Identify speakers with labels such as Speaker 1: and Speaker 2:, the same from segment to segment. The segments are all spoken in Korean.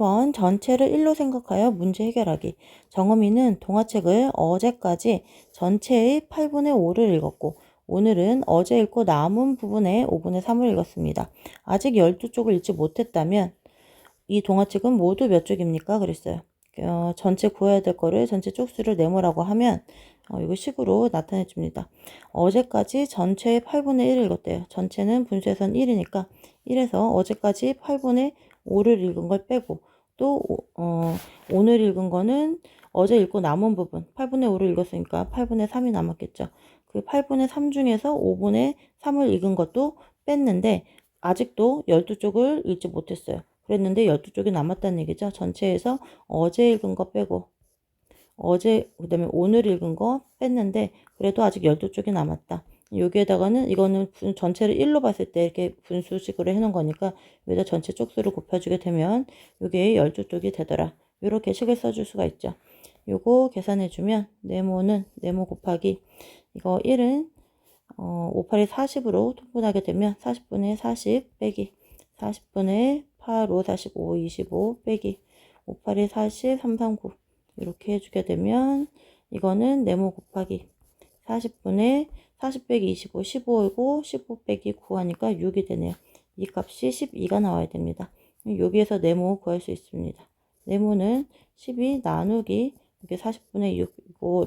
Speaker 1: 6번 전체를 1로 생각하여 문제 해결하기. 정음이는 동화책을 어제까지 전체의 8분의 5를 읽었고 오늘은 어제 읽고 남은 부분의 5분의 3을 읽었습니다. 아직 12쪽을 읽지 못했다면 이 동화책은 모두 몇 쪽입니까? 그랬어요. 전체 구해야 될 거를 전체 쪽수를 네모라고 하면 이거 식으로 나타내 줍니다. 어제까지 전체의 8분의 1을 읽었대요. 전체는 분수에선 1이니까 1에서 어제까지 8분의 5를 읽은 걸 빼고 또 오늘 읽은 거는 어제 읽고 남은 부분 8분의 5를 읽었으니까 8분의 3이 남았겠죠. 그 8분의 3 중에서 5분의 3을 읽은 것도 뺐는데 아직도 12쪽을 읽지 못했어요. 그랬는데 12쪽이 남았다는 얘기죠. 전체에서 어제 읽은 거 빼고 그다음에 오늘 읽은 거 뺐는데 그래도 아직 12쪽이 남았다. 여기에다가는 이거는 전체를 1로 봤을 때 이렇게 분수식으로 해놓은 거니까 여기다 전체 쪽수를 곱해주게 되면 이게 12쪽이 되더라. 이렇게 식을 써줄 수가 있죠. 요거 계산해주면 네모 곱하기 이거 1은 5, 8이 40으로 통분하게 되면 40분의 40 빼기 40분의 8, 5, 45, 25 빼기 5, 8이 40, 3, 3, 9 이렇게 해주게 되면 이거는 네모 곱하기 40분의 40 빼기 25, 15이고 15 빼기 9 하니까 6이 되네요. 이 값이 12가 나와야 됩니다. 여기에서 네모 구할 수 있습니다. 네모는 12 나누기 이렇게 40분의 6 이거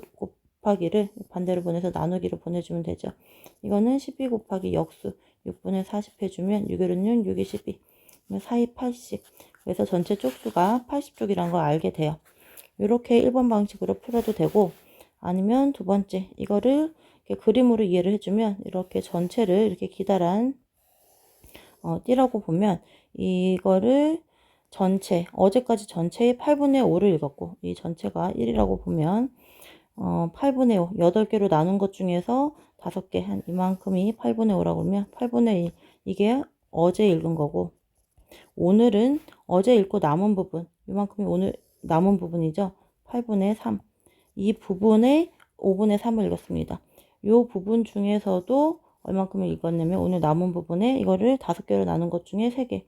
Speaker 1: 곱하기를 반대로 보내서 나누기로 보내주면 되죠. 이거는 12 곱하기 역수 6분의 40 해주면 6일은 6, 6이 12 4이 80 그래서 전체 쪽수가 80쪽이라는 걸 알게 돼요. 이렇게 1번 방식으로 풀어도 되고 아니면 두 번째 이거를 이렇게 그림으로 이해를 해주면 이렇게 전체를 이렇게 기다란 띠라고 보면 이거를 전체 어제까지 전체의 8분의 5를 읽었고 이 전체가 1이라고 보면 8분의 5 8개로 나눈 것 중에서 5개 한 이만큼이 8분의 5라고 그러면 8분의 1 이게 어제 읽은 거고 오늘은 어제 읽고 남은 부분 이만큼이 오늘 남은 부분이죠. 8분의 3 이 부분에 5분의 3을 읽었습니다. 이 부분 중에서도 얼만큼을 읽었냐면 오늘 남은 부분에 이거를 5개로 나눈 것 중에 3개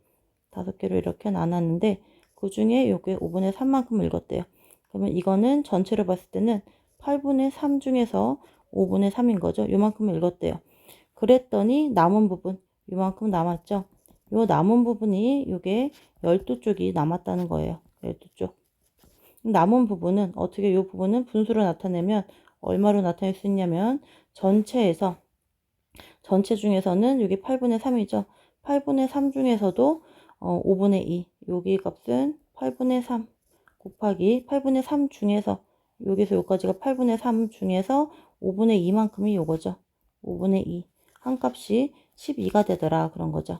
Speaker 1: 5개로 이렇게 나눴는데 그 중에 요게 5분의 3만큼 읽었대요. 그러면 이거는 전체로 봤을 때는 8분의 3 중에서 5분의 3인 거죠. 요만큼 읽었대요. 그랬더니 남은 부분 요만큼 남았죠. 요 남은 부분이 요게 12쪽이 남았다는 거예요. 12쪽. 남은 부분은 어떻게 요 부분은 분수로 나타내면 얼마로 나타낼 수 있냐면 전체 중에서는 여기 8분의 3이죠. 8분의 3 중에서도 5분의 2 여기 값은 8분의 3 곱하기 8분의 3 중에서 여기서 여기까지가 8분의 3 중에서 5분의 2만큼이 요거죠. 5분의 2 한 값이 12가 되더라 그런 거죠.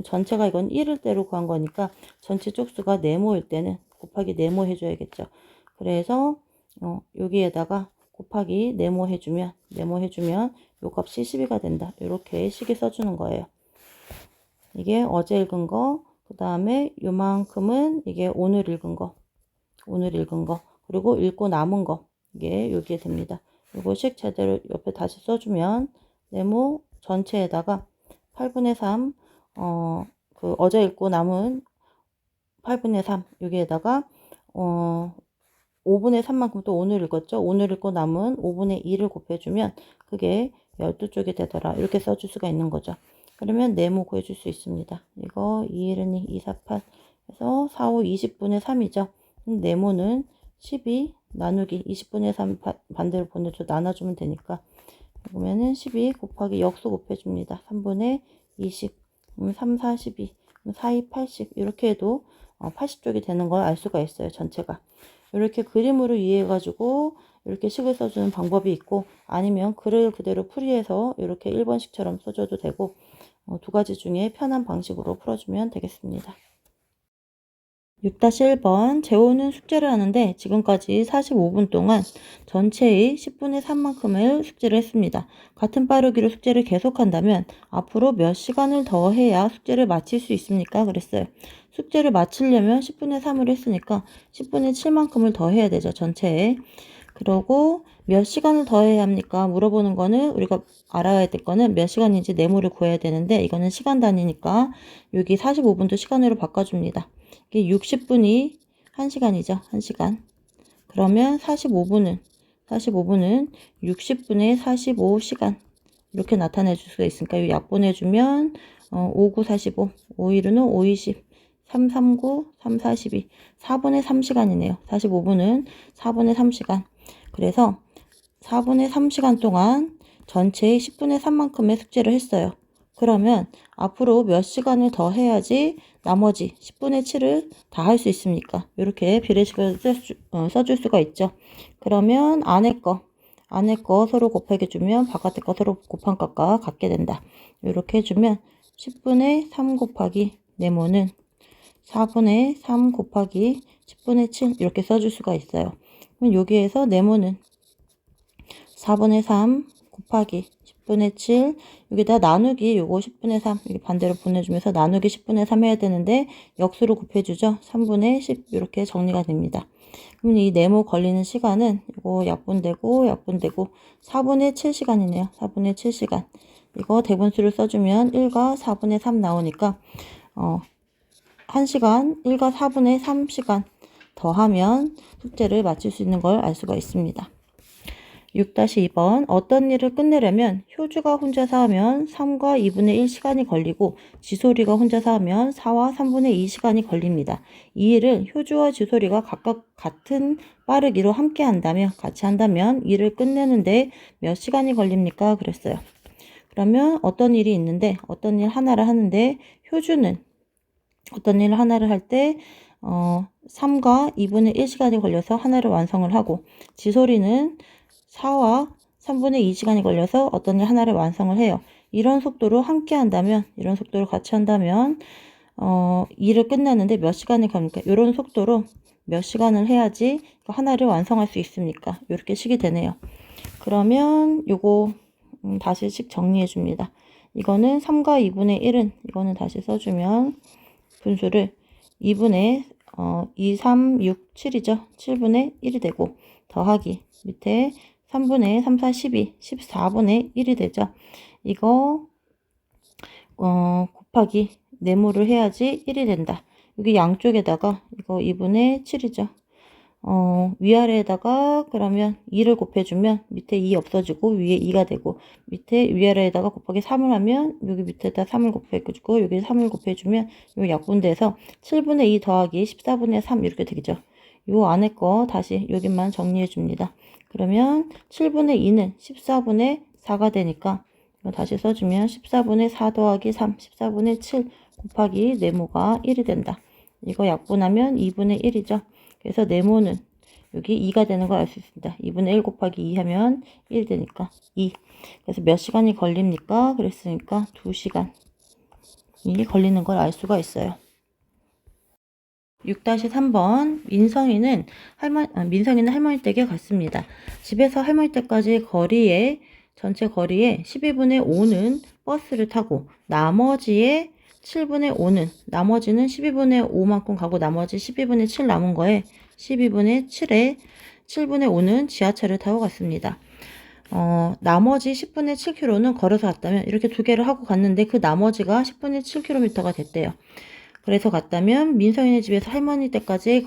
Speaker 1: 전체가 이건 1을 대로 구한 거니까 전체 쪽수가 네모일 때는 곱하기 네모 해줘야겠죠. 그래서 여기에다가 곱하기 네모 해주면 요 값이 12가 된다. 이렇게 식에 써주는 거예요. 이게 어제 읽은 거, 그 다음에 요만큼은 이게 오늘 읽은 거, 그리고 읽고 남은 거, 이게 여기에 됩니다. 요거 식 제대로 옆에 다시 써주면 네모 전체에다가 8분의 3, 그 어제 읽고 남은 8분의 3, 여기에다가 5분의 3만큼 또 오늘 읽었죠. 오늘 읽고 남은 5분의 2를 곱해주면 그게 12쪽이 되더라. 이렇게 써줄 수가 있는 거죠. 그러면 네모 구해줄 수 있습니다. 이거 2, 1은 2, 2, 4, 8 해서 4, 5, 20분의 3이죠. 네모는 12 나누기 20분의 3 반대로 보내줘 나눠주면 되니까 보면은 12 곱하기 역수 곱해줍니다. 3분의 20 3, 4, 12 4, 2, 80 이렇게 해도 80쪽이 되는 걸 알 수가 있어요. 전체가. 이렇게 그림으로 이해해가지고 이렇게 식을 써주는 방법이 있고 아니면 글을 그대로 풀이해서 이렇게 1번식처럼 써줘도 되고 두 가지 중에 편한 방식으로 풀어주면 되겠습니다. 6-1번 재호는 숙제를 하는데 지금까지 45분 동안 전체의 10분의 3만큼을 숙제를 했습니다. 같은 빠르기로 숙제를 계속한다면 앞으로 몇 시간을 더 해야 숙제를 마칠 수 있습니까? 그랬어요. 숙제를 마치려면 10분의 3을 했으니까 10분의 7만큼을 더 해야 되죠. 전체에. 그러고 몇 시간을 더 해야 합니까? 물어보는 거는 우리가 알아야 될 거는 몇 시간인지 네모를 구해야 되는데 이거는 시간 단위니까 여기 45분도 시간으로 바꿔줍니다. 이게 60분이 1시간이죠. 1시간. 그러면 45분은 60분의 45시간 이렇게 나타내 줄 수가 있으니까 이 약분해주면 5, 9, 45, 5, 1은 5, 20, 3, 3, 9, 3, 42, 4분의 3시간이네요. 45분은 4분의 3시간. 그래서 4분의 3시간 동안 전체의 10분의 3만큼의 숙제를 했어요. 그러면 앞으로 몇 시간을 더 해야지 나머지 10분의 7을 다 할 수 있습니까? 이렇게 비례식을 써줄 수가 있죠. 그러면 안에 거 서로 곱하기 주면 바깥에 거 서로 곱한 값과 같게 된다. 이렇게 해주면 10분의 3 곱하기 네모는 4분의 3 곱하기 10분의 7 이렇게 써줄 수가 있어요. 그럼 여기에서 네모는 4분의 3 곱하기 10분의 7 여기다 나누기 요거 10분의 3 이렇게 반대로 보내주면서 나누기 10분의 3 해야 되는데 역수로 곱해주죠. 3분의 10 이렇게 정리가 됩니다. 그럼 이 네모 걸리는 시간은 이거 약분되고 4분의 7시간이네요. 4분의 7시간. 이거 대분수를 써주면 1과 4분의 3 나오니까 1시간 1과 4분의 3시간 더하면 숙제를 마칠 수 있는 걸 알 수가 있습니다. 6-2번 어떤 일을 끝내려면 효주가 혼자서 하면 3과 2분의 1 시간이 걸리고 지소리가 혼자서 하면 4와 3분의 2 시간이 걸립니다. 이 일을 효주와 지소리가 각각 같은 빠르기로 함께 한다면 같이 한다면 일을 끝내는데 몇 시간이 걸립니까? 그랬어요. 그러면 어떤 일이 있는데 어떤 일 하나를 하는데 효주는 어떤 일을 하나를 할 때 3과 2분의 1 시간이 걸려서 하나를 완성을 하고 지소리는 4와 3분의 2 시간이 걸려서 어떤 일 하나를 완성을 해요. 이런 속도로 함께 한다면, 이런 속도로 같이 한다면, 일을 끝내는데 몇 시간이 걸립니까? 이런 속도로 몇 시간을 해야지 하나를 완성할 수 있습니까? 이렇게 식이 되네요. 그러면 요거 다시 식 정리해 줍니다. 이거는 3과 2분의 1은 이거는 다시 써주면 분수를 2분의 2, 3, 6, 7이죠. 7분의 1이 되고 더하기 밑에 3분의 3, 4, 12, 14분의 1이 되죠. 이거 곱하기 네모를 해야지 1이 된다. 여기 양쪽에다가 이거 2분의 7이죠. 위아래에다가 그러면 2를 곱해주면 밑에 2 없어지고 위에 2가 되고 밑에 위아래에다가 곱하기 3을 하면 여기 밑에다 3을 곱해주고 여기 3을 곱해주면 요 약분돼서 7분의 2 더하기 14분의 3 이렇게 되겠죠. 요 안에 거 다시 여기만 정리해 줍니다. 그러면 7분의 2는 14분의 4가 되니까 이거 다시 써주면 14분의 4 더하기 3, 14분의 7 곱하기 네모가 1이 된다. 이거 약분하면 2분의 1이죠. 그래서 네모는 여기 2가 되는 걸 알 수 있습니다. 2분의 1 곱하기 2 하면 1 되니까 2. 그래서 몇 시간이 걸립니까? 그랬으니까 2시간이 걸리는 걸 알 수가 있어요. 6-3번 민성이는 할머니 댁에 갔습니다. 집에서 할머니 댁까지 전체 거리에 12분의 5는 버스를 타고 나머지의 7분의 5는 나머지는 12분의 5만큼 가고 나머지 12분의 7 남은 거에 12분의 7에 7분의 5는 지하철을 타고 갔습니다. 나머지 10분의 7km는 걸어서 갔다면 이렇게 두 개를 하고 갔는데 그 나머지가 10분의 7km가 됐대요. 그래서 갔다면 민성이네 집에서 할머니 댁까지의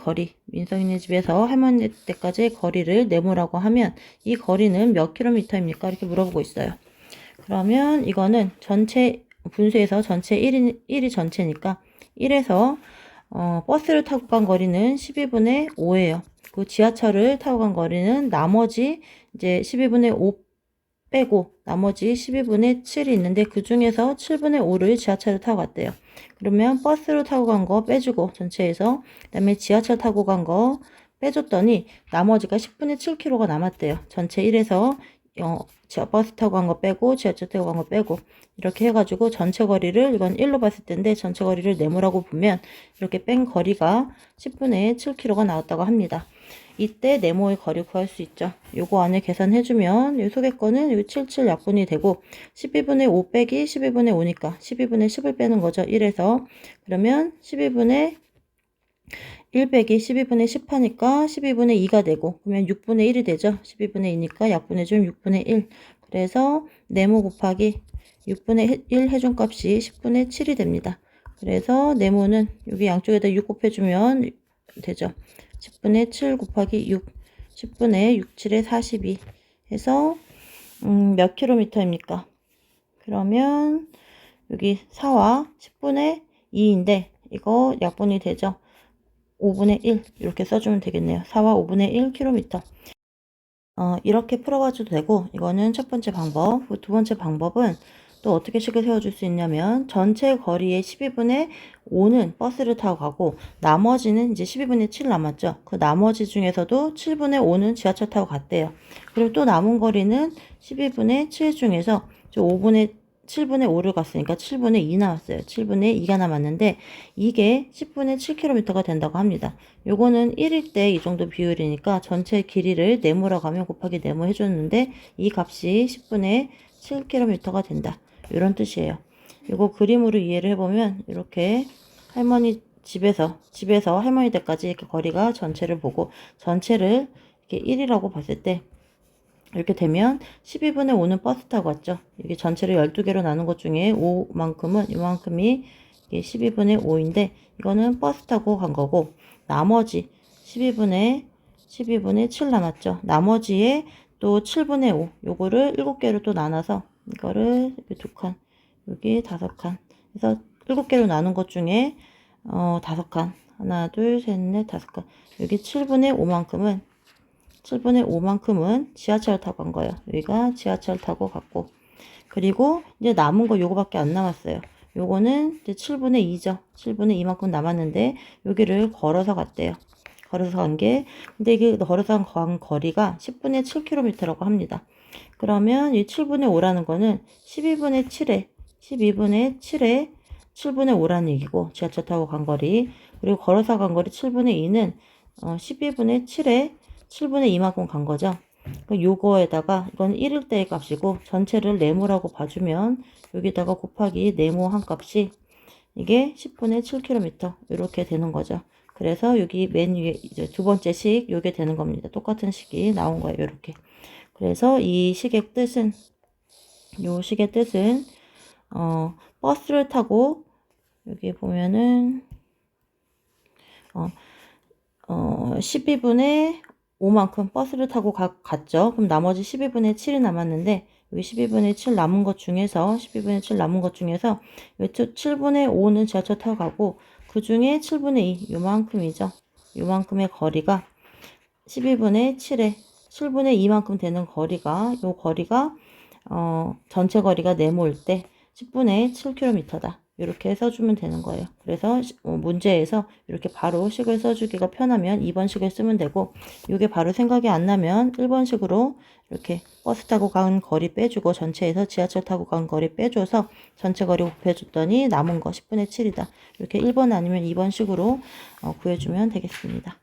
Speaker 1: 거리를 네모라고 하면 이 거리는 몇 킬로미터입니까? 이렇게 물어보고 있어요. 그러면 이거는 전체 분수에서 전체 1이 전체니까 1에서 버스를 타고 간 거리는 12분의 5예요. 그 지하철을 타고 간 거리는 나머지 이제 12분의 5 빼고 나머지 12분의 7이 있는데 그 중에서 7분의 5를 지하철을 타고 갔대요. 그러면 버스로 타고 간 거 빼주고 전체에서 그다음에 지하철 타고 간 거 빼줬더니 나머지가 10분의 7km가 남았대요. 전체 1에서 버스 타고 간 거 빼고 지하철 타고 간 거 빼고 이렇게 해가지고 전체 거리를 이건 1로 봤을 텐데 전체 거리를 네모라고 보면 이렇게 뺀 거리가 10분의 7km가 나왔다고 합니다. 이때 네모의 거리 구할 수 있죠. 요거 안에 계산해주면 이 속의 거는 여기 77 약분이 되고 12분의 5 빼기 12분의 5니까 12분의 10을 빼는 거죠. 1에서 그러면 12분의 1 빼기 12분의 10 하니까 12분의 2가 되고, 그러면 6분의 1이 되죠. 12분의 2니까 약분해주면 6분의 1. 그래서 네모 곱하기 6분의 1 해준 값이 10분의 7이 됩니다. 그래서 네모는 여기 양쪽에다 6 곱해주면 되죠. 10분의 7 곱하기 6, 10분의 6, 7에 42 해서 몇 킬로미터입니까? 그러면 여기 4와 10분의 2인데 이거 약분이 되죠. 5분의 1 이렇게 써주면 되겠네요. 4와 5분의 1 킬로미터. 이렇게 풀어가줘도 되고, 이거는 첫 번째 방법. 두 번째 방법은 또 어떻게 식을 세워줄 수 있냐면, 전체 거리의 12분의 5는 버스를 타고 가고, 나머지는 이제 12분의 7 남았죠. 그 나머지 중에서도 7분의 5는 지하철 타고 갔대요. 그리고 또 남은 거리는 12분의 7 중에서 7분의 5를 갔으니까 7분의 2 나왔어요. 7분의 2가 남았는데, 이게 10분의 7km가 된다고 합니다. 요거는 1일 때 이 정도 비율이니까 전체 길이를 네모라고 하면 곱하기 네모 해줬는데, 이 값이 10분의 7km가 된다. 이런 뜻이에요. 이거 그림으로 이해를 해보면 이렇게 할머니 집에서 할머니 댁까지 이렇게 거리가 전체를 보고, 전체를 이렇게 1이라고 봤을 때 이렇게 되면 12분의 5는 버스 타고 왔죠. 이게 전체를 12개로 나눈 것 중에 5만큼은 이만큼이 12분의 5인데, 이거는 버스 타고 간 거고, 나머지 12분의 7 남았죠. 나머지에 또 7분의 5 요거를 7개로 또 나눠서 이거를 여기 2칸, 여기 5칸 그래서 7개로 나눈 것 중에 5칸, 하나 둘 셋 넷 5칸, 여기 7분의 5만큼은 지하철 타고 간 거예요. 여기가 지하철 타고 갔고, 그리고 이제 남은 거 요거밖에 안 남았어요. 요거는 이제 7분의 2죠. 7분의 2만큼 남았는데 여기를 걸어서 갔대요. 걸어서 간 게, 근데 이게 걸어서 간 거리가 10분의 7km라고 합니다. 그러면 이 7분의 5라는 거는 12분의 7에 7분의 5라는 얘기고, 지하철 타고 간 거리, 그리고 걸어서 간 거리 7분의 2는 12분의 7에 7분의 2만큼 간 거죠. 요거에다가 이건 1일 때의 값이고, 전체를 네모라고 봐주면 여기다가 곱하기 네모 한 값이 이게 10분의 7km 이렇게 되는 거죠. 그래서 여기 맨 위에 이제 두 번째 식 요게 되는 겁니다. 똑같은 식이 나온 거예요. 이렇게. 그래서 이 식의 뜻은, 버스를 타고 여기 보면은 12분의 5만큼 버스를 타고 갔죠. 그럼 나머지 12분의 7이 남았는데, 여기 12분의 7 남은 것 중에서 7분의 5는 지하철 타고 가고, 그 중에 7분의 2 요만큼이죠. 요만큼의 거리가 12분의 7에 7분의 2만큼 되는 거리가, 요 거리가 전체 거리가 네모일 때 10분의 7km다. 이렇게 써주면 되는 거예요. 그래서 문제에서 이렇게 바로 식을 써주기가 편하면 2번 식을 쓰면 되고, 이게 바로 생각이 안 나면 1번 식으로 이렇게 버스 타고 간 거리 빼주고, 전체에서 지하철 타고 간 거리 빼줘서 전체 거리 곱해줬더니 남은 거 10분의 7이다. 이렇게 1번 아니면 2번 식으로 구해주면 되겠습니다.